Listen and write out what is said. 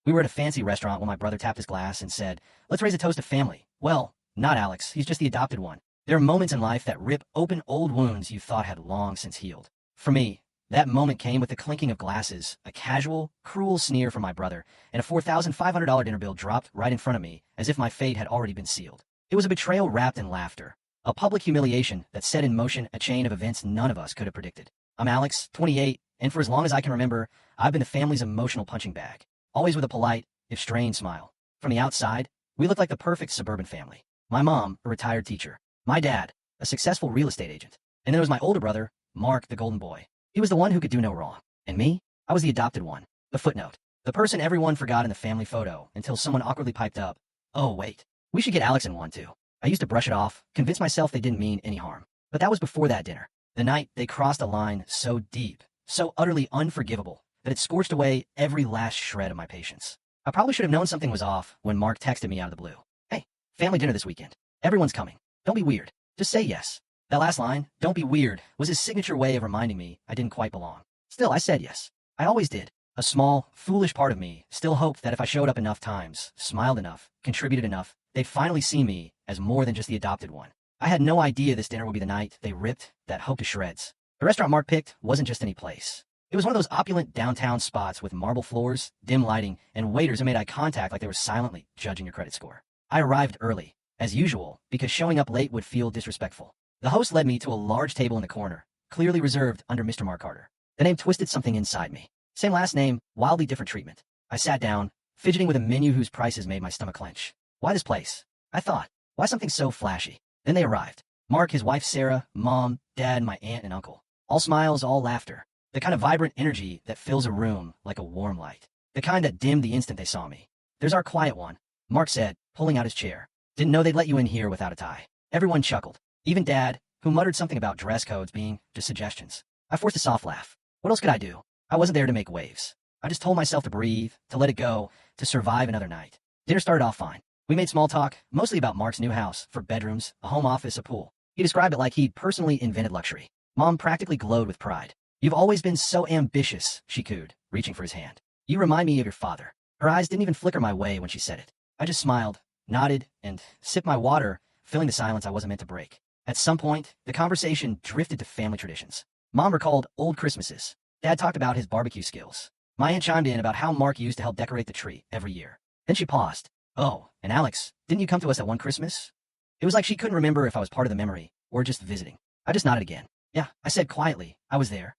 We were at a fancy restaurant when my brother tapped his glass and said, "Let's raise a toast to family." Well, not Alex, he's just the adopted one. There are moments in life that rip open old wounds you thought had long since healed. For me, that moment came with the clinking of glasses, a casual, cruel sneer from my brother, and a $4,500 dinner bill dropped right in front of me as if my fate had already been sealed. It was a betrayal wrapped in laughter, a public humiliation that set in motion a chain of events none of us could have predicted. I'm Alex, 28, and for as long as I can remember, I've been the family's emotional punching bag, always with a polite, if strained smile. From the outside, we looked like the perfect suburban family. My mom, a retired teacher. My dad, a successful real estate agent. And then there was my older brother, Mark, the golden boy. He was the one who could do no wrong. And me? I was the adopted one. The footnote. The person everyone forgot in the family photo until someone awkwardly piped up, "Oh, wait. We should get Alex in one too." I used to brush it off, convince myself they didn't mean any harm. But that was before that dinner. The night they crossed a line so deep, so utterly unforgivable, that it scorched away every last shred of my patience. I probably should have known something was off when Mark texted me out of the blue. "Hey, family dinner this weekend. Everyone's coming. Don't be weird. Just say yes." That last line, "Don't be weird," was his signature way of reminding me I didn't quite belong. Still, I said yes. I always did. A small, foolish part of me still hoped that if I showed up enough times, smiled enough, contributed enough, they'd finally see me as more than just the adopted one. I had no idea this dinner would be the night they ripped that hope to shreds. The restaurant Mark picked wasn't just any place. It was one of those opulent downtown spots with marble floors, dim lighting, and waiters who made eye contact like they were silently judging your credit score. I arrived early, as usual, because showing up late would feel disrespectful. The host led me to a large table in the corner, clearly reserved under Mr. Mark Carter. The name twisted something inside me. Same last name, wildly different treatment. I sat down, fidgeting with a menu whose prices made my stomach clench. Why this place? I thought. Why something so flashy? Then they arrived. Mark, his wife Sarah, mom, dad, and my aunt and uncle. All smiles, all laughter. The kind of vibrant energy that fills a room like a warm light. The kind that dimmed the instant they saw me. "There's our quiet one," Mark said, pulling out his chair. "Didn't know they'd let you in here without a tie." Everyone chuckled. Even Dad, who muttered something about dress codes being just suggestions. I forced a soft laugh. What else could I do? I wasn't there to make waves. I just told myself to breathe, to let it go, to survive another night. Dinner started off fine. We made small talk, mostly about Mark's new house, for bedrooms, a home office, a pool. He described it like he'd personally invented luxury. Mom practically glowed with pride. "You've always been so ambitious," she cooed, reaching for his hand. "You remind me of your father." Her eyes didn't even flicker my way when she said it. I just smiled, nodded, and sipped my water, filling the silence I wasn't meant to break. At some point, the conversation drifted to family traditions. Mom recalled old Christmases. Dad talked about his barbecue skills. My aunt chimed in about how Mark used to help decorate the tree every year. Then she paused. "Oh, and Alex, didn't you come to us that one Christmas?" It was like she couldn't remember if I was part of the memory or just visiting. I just nodded again. "Yeah," I said quietly. "I was there."